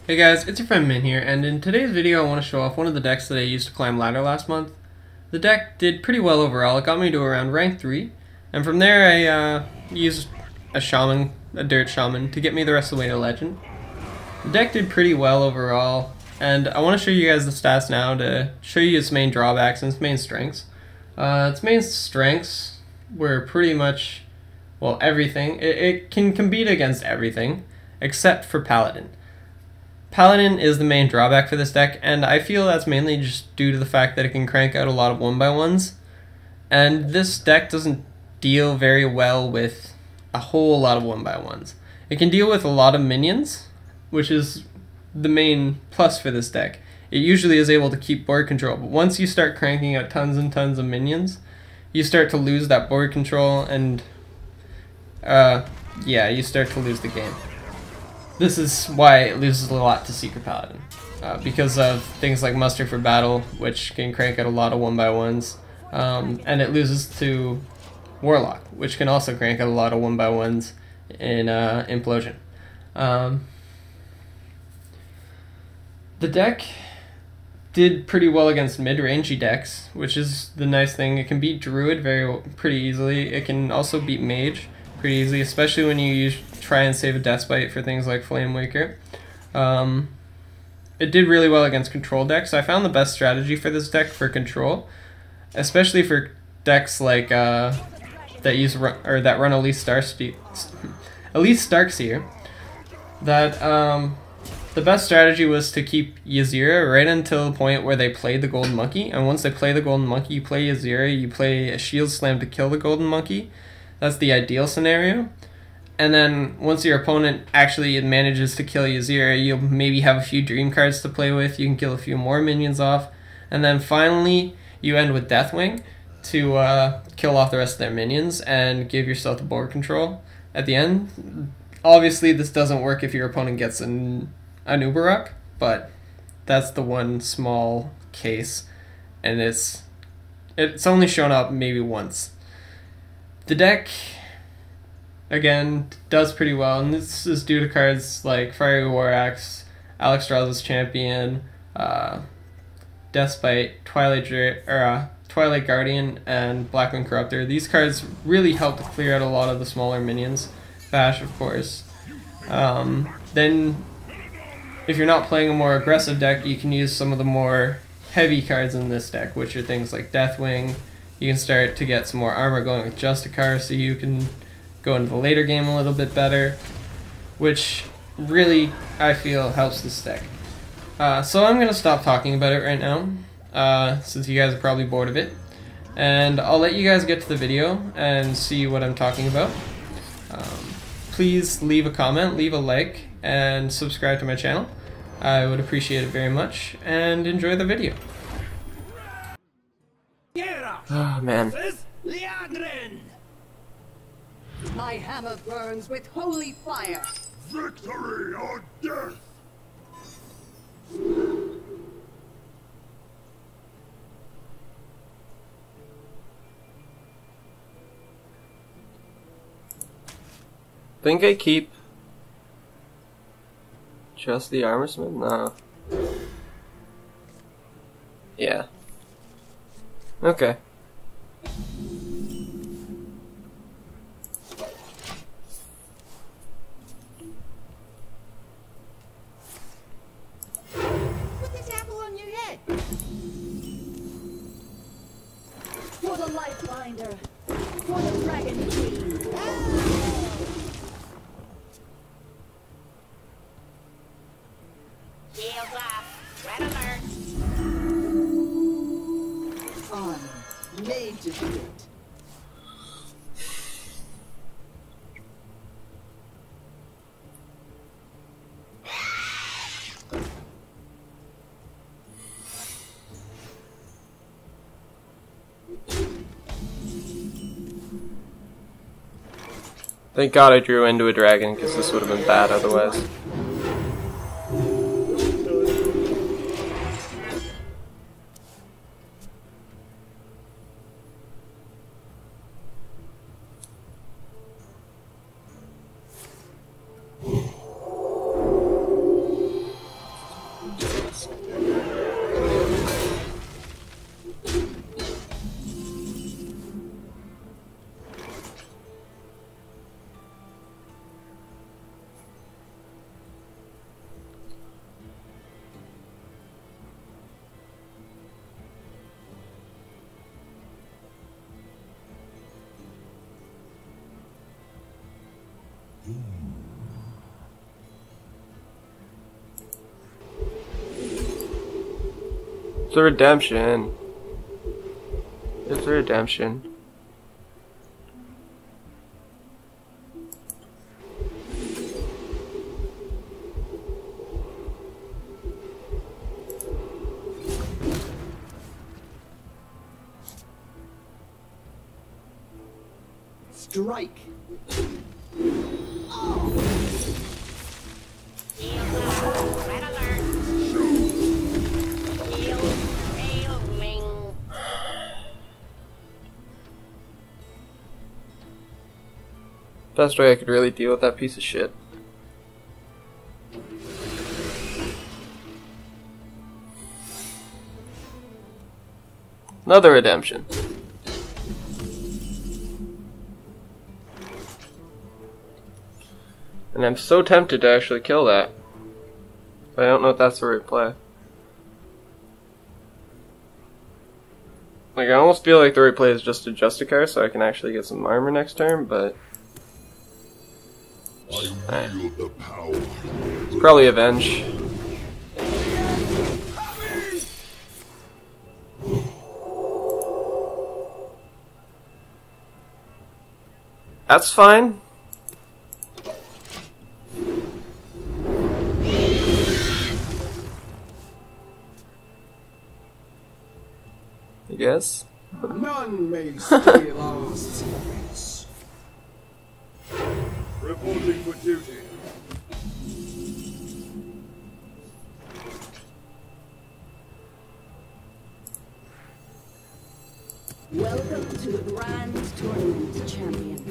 Hey guys, it's your friend Min here, and in today's video I want to show off one of the decks that I used to climb ladder last month. The deck did pretty well overall. It got me to around rank 3, and from there I used a shaman, a dirt shaman, to get me the rest of the way to legend. The deck did pretty well overall, and I want to show you guys the stats now to show you its main drawbacks and its main strengths. Its main strengths were pretty much, well, everything. It can compete against everything, except for Paladin. Paladin is the main drawback for this deck, and I feel that's mainly just due to the fact that it can crank out a lot of 1x1s, and this deck doesn't deal very well with a whole lot of 1x1s. It can deal with a lot of minions, which is the main plus for this deck. It usually is able to keep board control, but once you start cranking out tons and tons of minions, you start to lose that board control, and yeah, you start to lose the game. This is why it loses a lot to Secret Paladin, because of things like Muster for Battle, which can crank out a lot of 1x1s, and it loses to Warlock, which can also crank out a lot of 1x1s in Implosion. The deck did pretty well against mid-rangey decks, which is the nice thing. It can beat Druid pretty easily. It can also beat Mage pretty easily, especially when you try and save a Deathbite for things like Flame Waker. It did really well against control decks. I found the best strategy for this deck for control, especially for decks like that run Elite Starkseer. The best strategy was to keep Ysera right until the point where they play the Golden Monkey, and once they play the Golden Monkey, you play Ysera, you play a Shield Slam to kill the Golden Monkey. That's the ideal scenario. And then once your opponent actually manages to kill Ysera, you'll maybe have a few dream cards to play with, you can kill a few more minions off, and then finally you end with Deathwing to kill off the rest of their minions and give yourself the board control at the end. Obviously this doesn't work if your opponent gets an Uberuk, but that's the one small case, and it's only shown up maybe once. The deck, again, does pretty well, and this is due to cards like Fiery War Axe, Alexstrasza's Champion, Deathbite, Twilight Guardian, and Blackwing Corruptor. These cards really help to clear out a lot of the smaller minions. Bash, of course. Then, if you're not playing a more aggressive deck, you can use some of the more heavy cards in this deck, which are things like Deathwing. You can start to get some more armor going with Justicar, so you can go into the later game a little bit better, which really, I feel, helps this deck. So I'm going to stop talking about it right now, since you guys are probably bored of it, and I'll let you guys get to the video and see what I'm talking about. Please leave a comment, leave a like, and subscribe to my channel. I would appreciate it very much, and enjoy the video. Oh man. My hammer burns with holy fire. Victory or death! Think I keep just the Armorsmith? No. Yeah. Okay. Put this apple on your head. For the Lightbinder. For the Dragon King. Shields up. Red alert. I'm made to do it. Thank God I drew into a dragon, because this would have been bad otherwise. It's a redemption. It's a redemption. Strike. Red alert. Aiming. Best way I could really deal with that piece of shit. Another redemption. And I'm so tempted to actually kill that. But I don't know if that's the right play. Like, I almost feel like the right play is just to Justicar so I can actually get some armor next turn, but... I wield the power. It's probably Avenge. That's fine. I guess. None may steal our secrets. Reporting for duty. Welcome to the Grand Tournament, champion.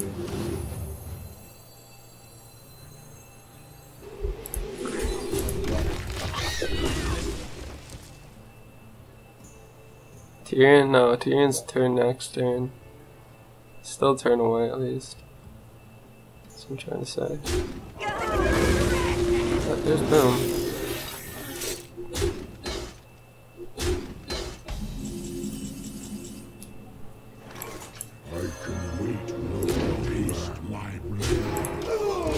Tyrion, no, Tyrion's turn next turn. Still turn away at least. That's what I'm trying to say. Oh, there's Boom. I can wait no taste my blood.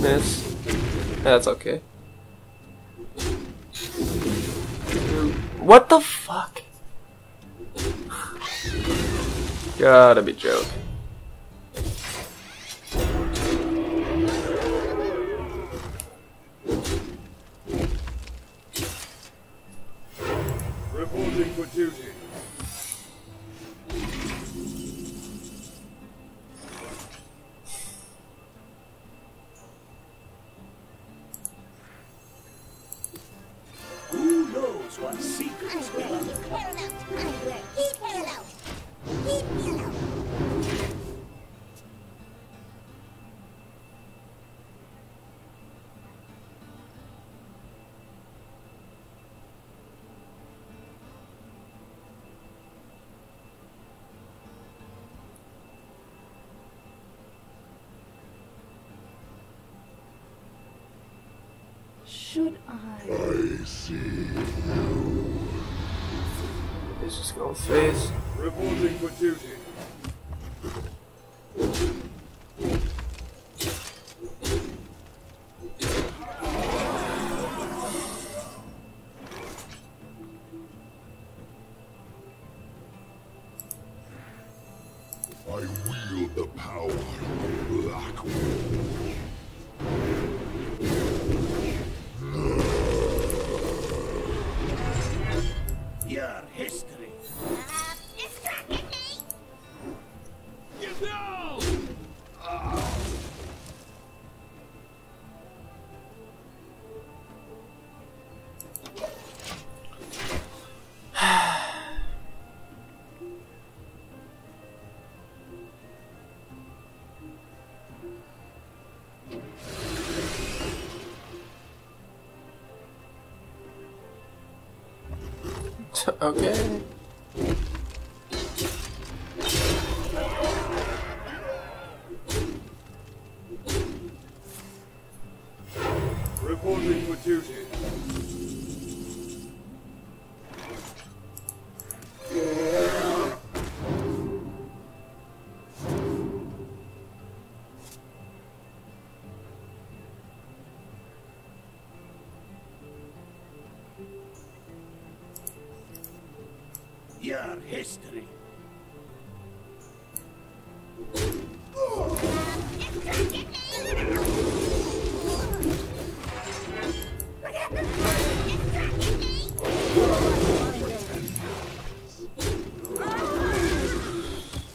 Miss. That's okay. What the fuck? Gotta be joking. Reporting for duty. Who knows what secrets will uncover? Should I? I see. He's just going face. Reporting for duty. I wield the power of Blackwood. Your history. Distracted me. Get down! Okay. Reporting for duty. Your history.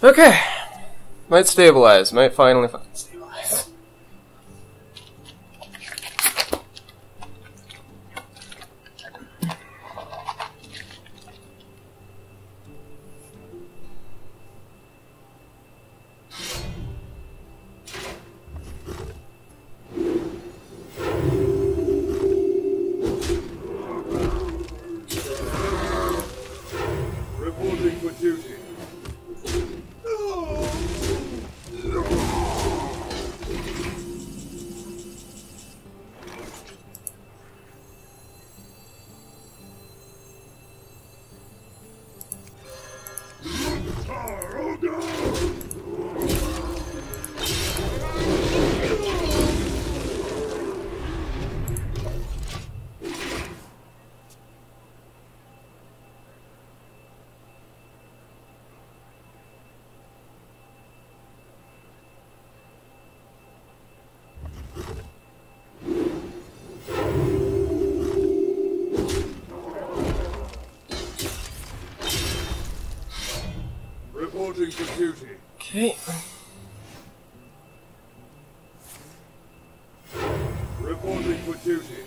Okay. Might stabilize. Might finally fucking stabilize. Reporting for duty. Reporting for duty. Okay. Reporting for duty.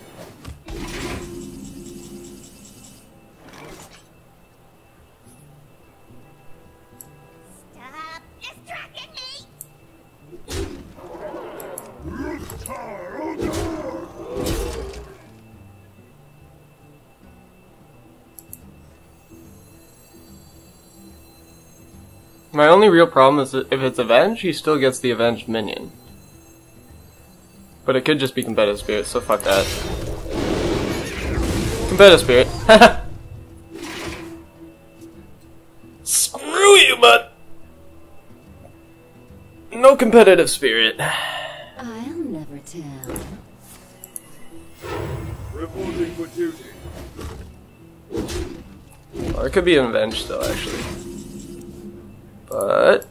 Stop distracting me! My only real problem is that if it's Avenge, he still gets the Avenged minion. But it could just be Competitive Spirit, so fuck that. Competitive Spirit. Screw you, bud! No Competitive Spirit. I'll never tell. Reporting for duty. Or it could be an Avenge still, actually. But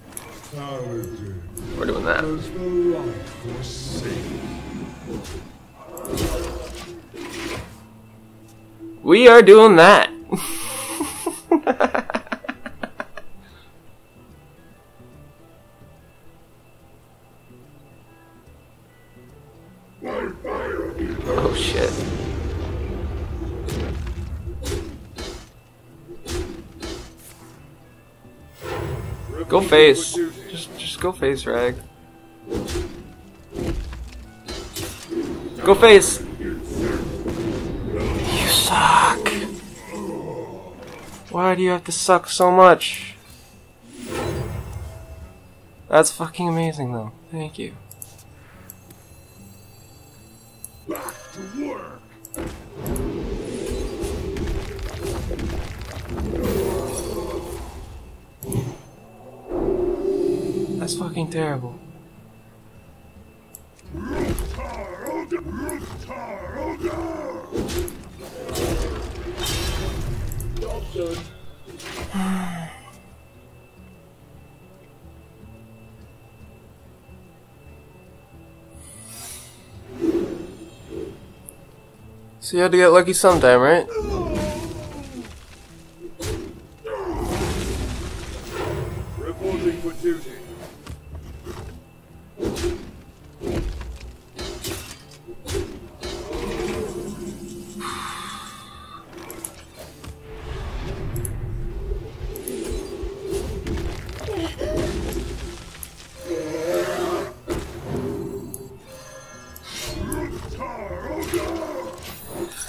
we're doing that. As the light forsake. We are doing that. Oh shit. Go face. Just go face, Rag. Go face. You suck. Why do you have to suck so much? That's fucking amazing though. Thank you. Back to work. That's fucking terrible. So you had to get lucky sometime, right? Reporting for duty.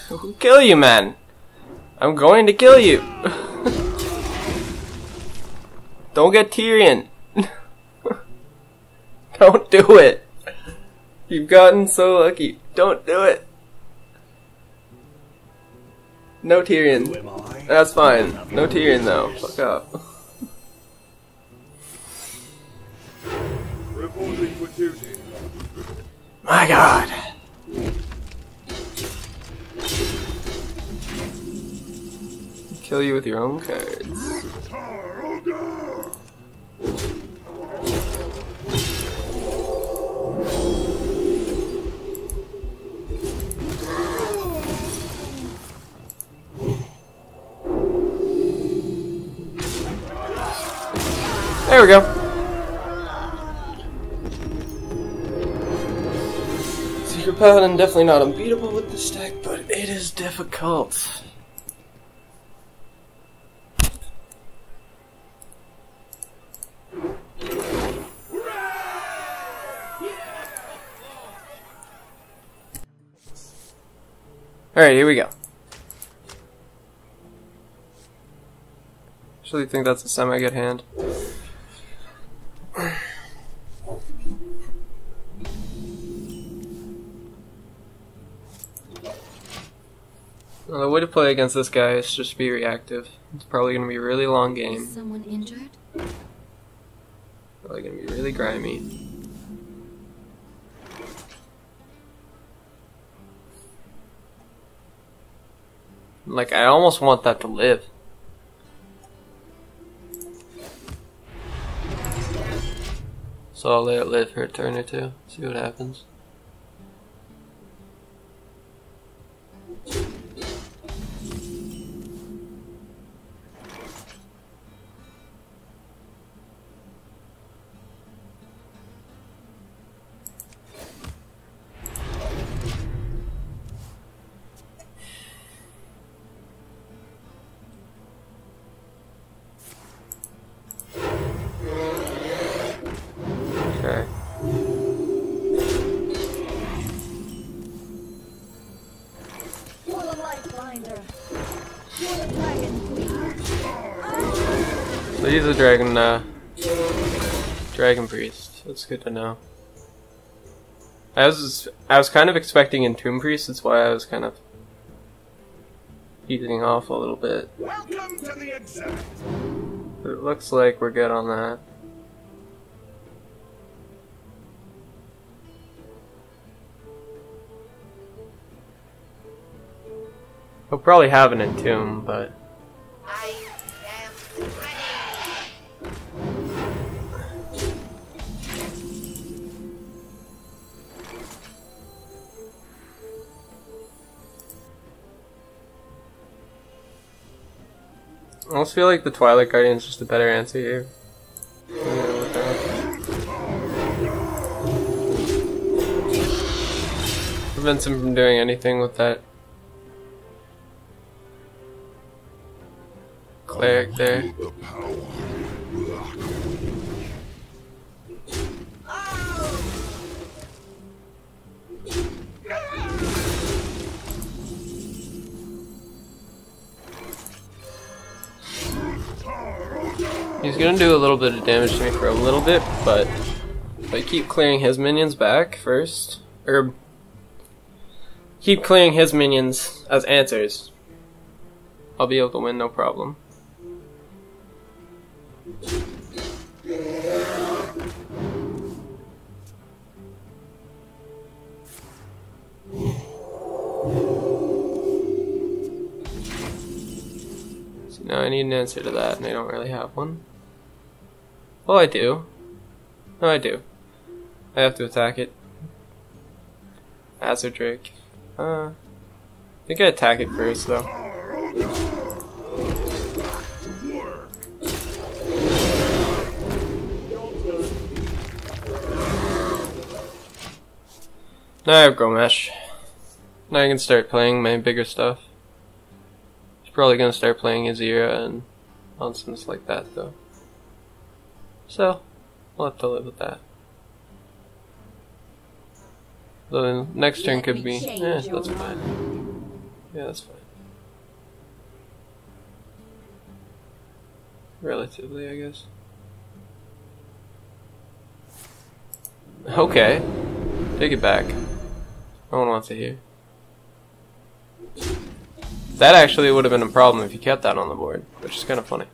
Who'll kill you, man? I'm going to kill you. Don't get Tyrion. Don't do it. You've gotten so lucky. Don't do it. No Tyrion. Who am I? That's fine. No Tyrion though. Fuck up. Reporting for duty. My god. Kill you with your own cards. There we go. Secret Paladin definitely not unbeatable with this deck, but it is difficult. Alright, here we go. Actually think that's a semi-good hand. Well, the way to play against this guy is just be reactive. It's probably going to be a really long game. Is someone injured? Probably going to be really grimy. Like, I almost want that to live. So I'll let it live for a turn or two, see what happens. Okay. So he's a dragon priest. That's good to know. I was kind of expecting Entomb Priest. That's why I was kind of easing off a little bit. Welcome to the exhibit. But it looks like we're good on that. He'll probably have an Entomb, but I am ready. I almost feel like the Twilight Guardian is just a better answer here. Prevents him from doing anything with that cleric there. The power of black wood. He's gonna do a little bit of damage to me for a little bit, but if I keep clearing his minions back first, or keep clearing his minions as answers, I'll be able to win no problem. So now I need an answer to that, and I don't really have one. Well, I do. No, I do. I have to attack it. Azure Drake. I think I attack it first, though. Now I have Gromesh. Now I can start playing my bigger stuff. He's probably gonna start playing Azira and nonsense like that, though. So, I'll have to live with that. The next turn could be... that's fine. Yeah, that's fine. Relatively, I guess. Okay. Take it back. No one wants to hear. That actually would have been a problem if you kept that on the board, which is kind of funny.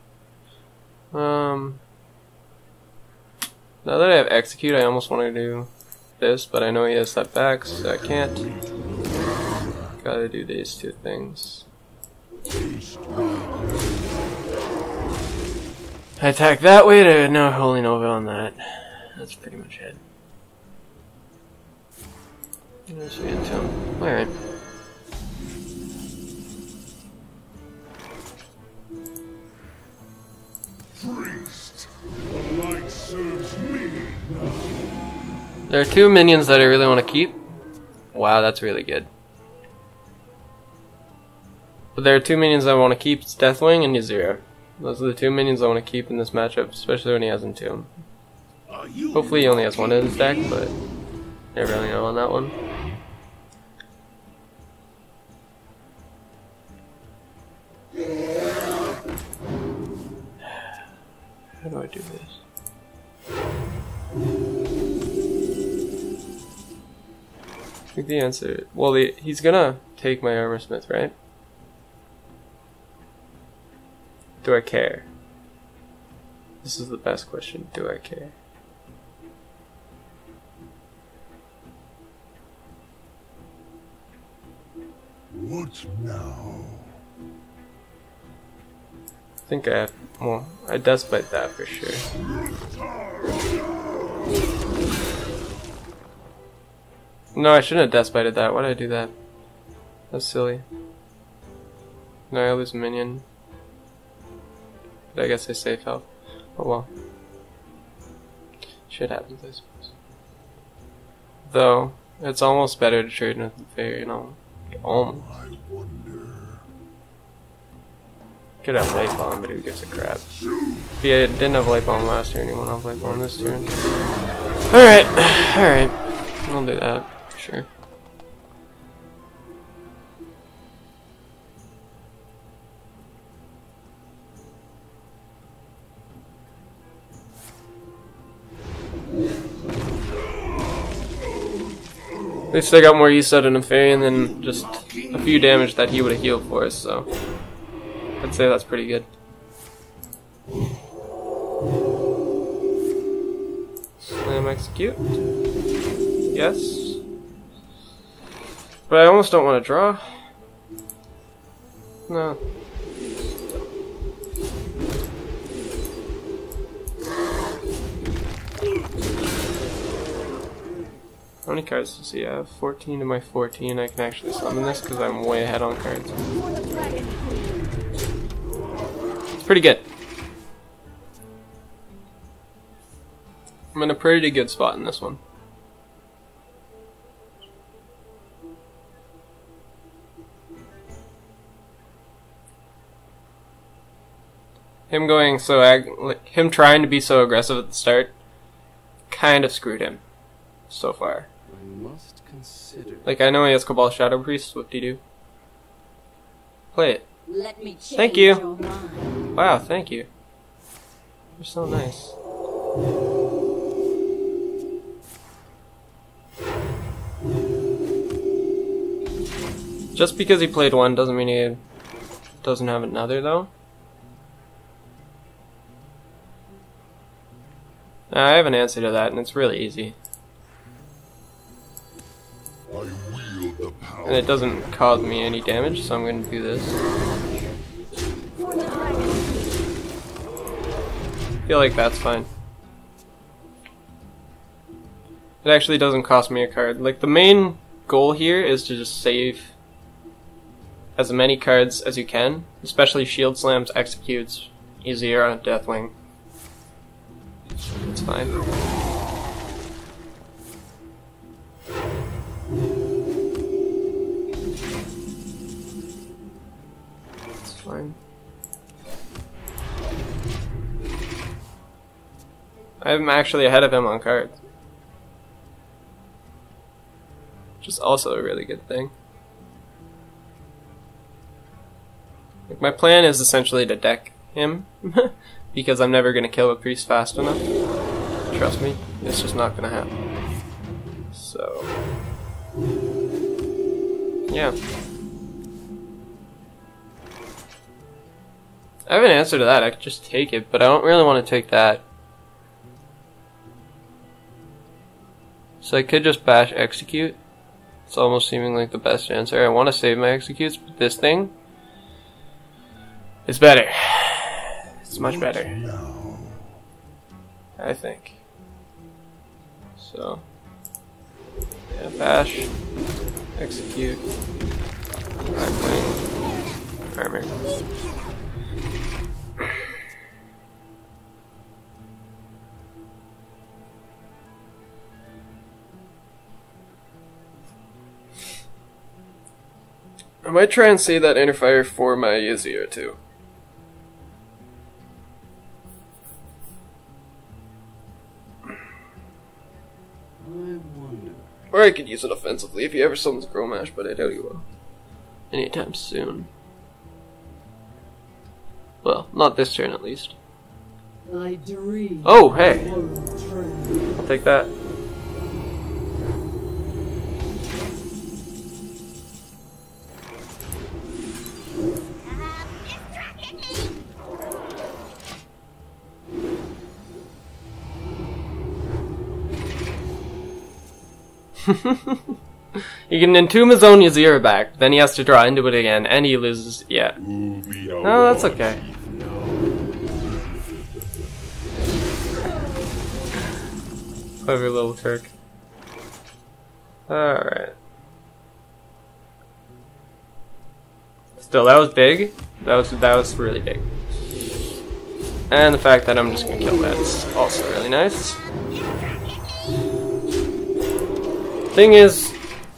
Now that I have Execute, I almost want to do this, but I know he has that back, so I can't. Gotta do these two things. I attack that way to no Holy Nova on that. That's pretty much it. Let's get into him. Alright. Priest, the light serves me. There are two minions that I really want to keep. Wow, that's really good. But there are two minions I want to keep. It's Deathwing and Ysera. Those are the two minions I want to keep in this matchup, especially when he has Entomb. Hopefully he only has one in his deck, but never really know on that one. How do I do this? I think the answer... Well, he's gonna take my Armor Smith, right? Do I care? This is the best question. Do I care? What now? I think I have... Well, I Deathbite that for sure. No, I shouldn't have Deathbited that. Why did I do that? That's silly. Now I lose a minion. But I guess I save health. Oh well. Shit happens, I suppose. Though, it's almost better to trade with the Fairy, you know. Almost. I wonder. Could have Light Bomb, but who gives a crap. If he didn't have Light Bomb last turn, he won't have Light Bomb this turn. Alright, alright. I'll do that, sure. At least I got more use out of a Fairy and then just a few damage that he would have healed for us, so I'd say that's pretty good. Slam execute. Yes. But I almost don't want to draw. No. How many cards does he have? 14 to my 14. I can actually summon this because I'm way ahead on cards. It's pretty good. I'm in a pretty good spot in this one. Him going so him trying to be so aggressive at the start kind of screwed him so far. I must consider. Like, I know he has Cabal Shadow Priest. What do you do? Play it. Let me change Thank you. your mind. Wow, thank you. You're so nice. Just because he played one doesn't mean he doesn't have another, though. I have an answer to that, and it's really easy. I wield the power. And it doesn't cause me any damage, so I'm going to do this. I feel like that's fine. It actually doesn't cost me a card. Like, the main goal here is to just save as many cards as you can, especially Shield Slams, Executes, Ysera, Deathwing. It's fine. It's fine. I'm actually ahead of him on cards. Which is also a really good thing. Like, my plan is essentially to deck him, because I'm never going to kill a priest fast enough. Trust me, it's just not going to happen. So, yeah. I have an answer to that, I could just take it, but I don't really want to take that. So I could just bash execute. It's almost seeming like the best answer. I want to save my executes, but this thing is better. It's much better. Now. I think. So, yeah, bash, execute, wing, armor. I might try and save that inner fire for my Yazir too. Or I could use it offensively if he ever summons Gromash, but I doubt he will. Anytime soon. Well, not this turn at least. Oh, hey! I'll take that. He can entomb his own Yazir back, then he has to draw into it again, and he loses. Yeah. No, that's okay. Clever little trick. Alright. Still, that was big. That was really big. And the fact that I'm just gonna kill that is also really nice. Thing is,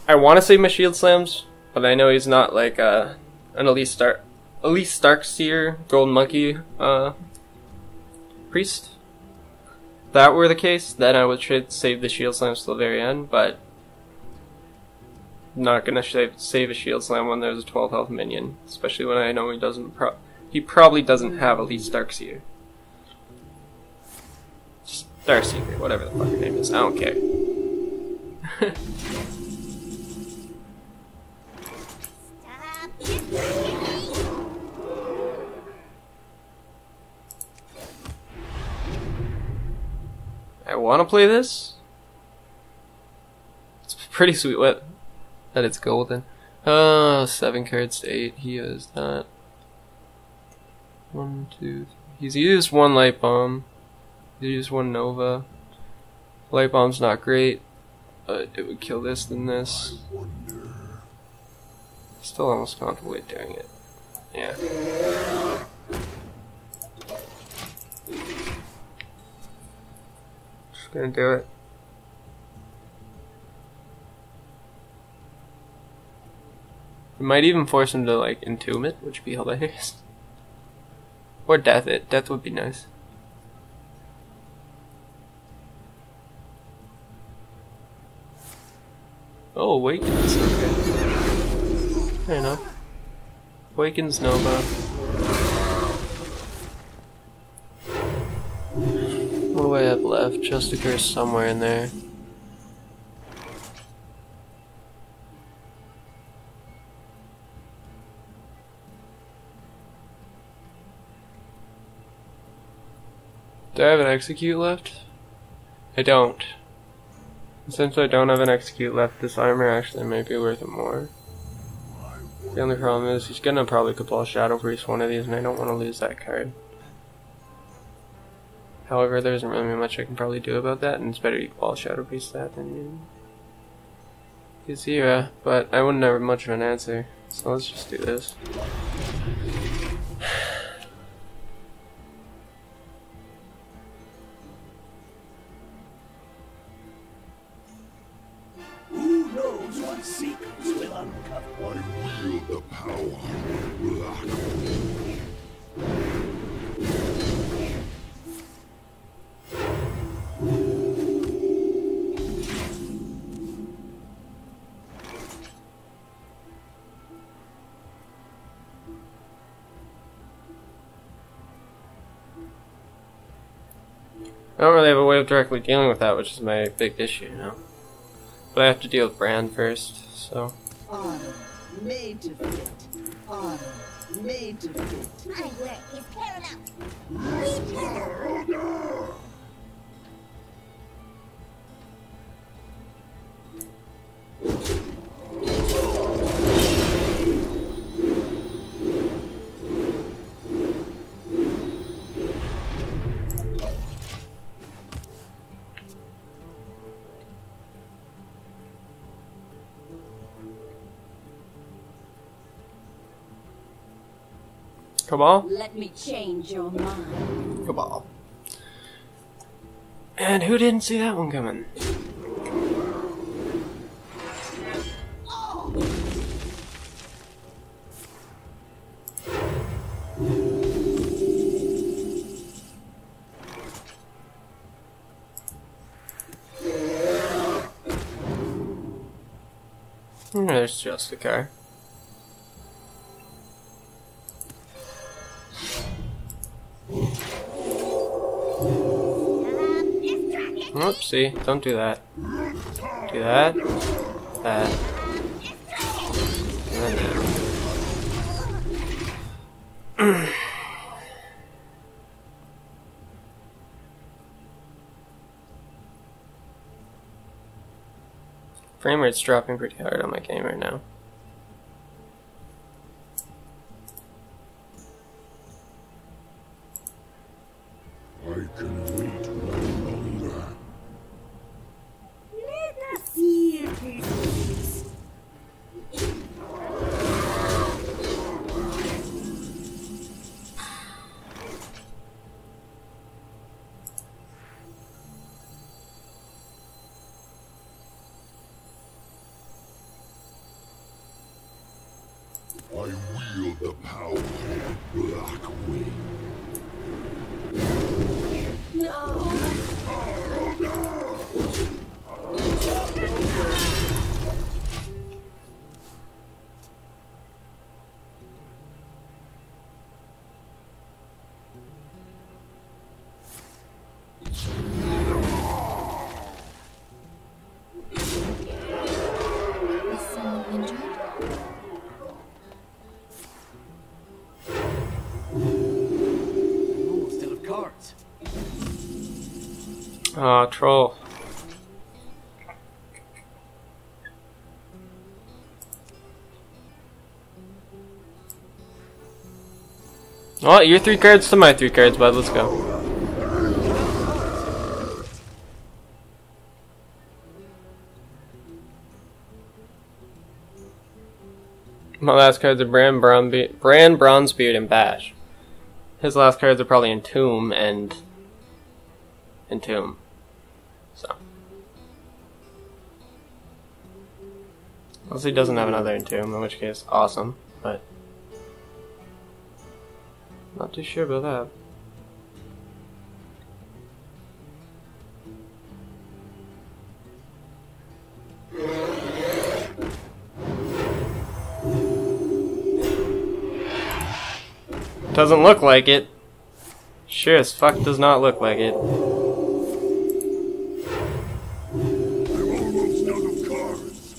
I want to save my shield slams, but I know he's not like an Elise Starkseer Golden Monkey priest. If that were the case, then I would save the shield slams till the very end, but I'm not gonna save a shield slam when there's a 12 health minion, especially when I know he probably doesn't have Elise Starkseer. Starseeker, whatever the fuck her name is, I don't care. I want to play this. It's pretty sweet that it's golden. 7 cards to 8. He has that. 1, 2, 3. He's used 1 Light Bomb. He's used 1 Nova. Light Bomb's not great, but it would kill this than this. Still almost contemplate doing it. Yeah. Just gonna do it. We might even force him to like entomb it, which would be hilarious. Or death it. Death would be nice. Oh, Awakens, okay. Fair enough. Awakens Nova. What do I have left? Just a curse somewhere in there. Do I have an execute left? I don't. Since I don't have an execute left, this armor actually might be worth it more. The only problem is he's gonna probably Cabal Shadow Priest one of these, and I don't want to lose that card. However, there isn't really much I can probably do about that, and it's better you Cabal Shadow Priest that than Yazira, but I wouldn't have much of an answer, so let's just do this. Wield the power of black hole. I don't really have a way of directly dealing with that, which is my big issue, you know. But I have to deal with Brand first, so. Honor made to fit. Honor made to fit. My work is paramount. Cabal? Let me change your mind. Cabal. And who didn't see that one coming? There's just a car. Oopsie, don't do that. Do that. That. And then that. Frame rate's dropping pretty hard on my game right now. I can wait no longer. Let us see if it is. I wield the power of Black Wing. Is someone injured? I'm almost out of cards. Aw, troll. Oh, your 3 cards to my 3 cards, bud. Let's go. My last cards are Bran, Bronzebeard, and Bash. His last cards are probably Entomb and Entomb. So. Unless he doesn't have another Entomb, in which case, awesome. But not too sure about that. Doesn't look like it. Sure as fuck does not look like it. I'm almost out of cards.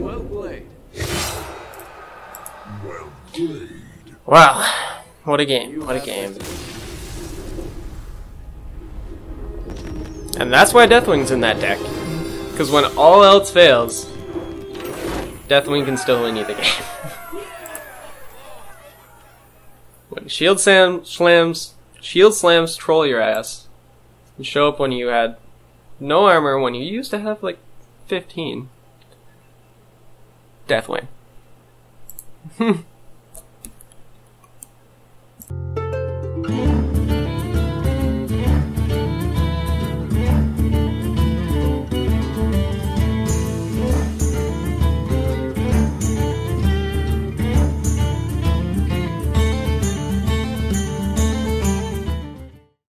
Well played. Well played. Wow. What a game. What a game. And that's why Deathwing's in that deck. Because when all else fails, Deathwing can still win you the game. When Shield slams troll your ass, and show up when you had no armor, when you used to have like 15. Deathwing.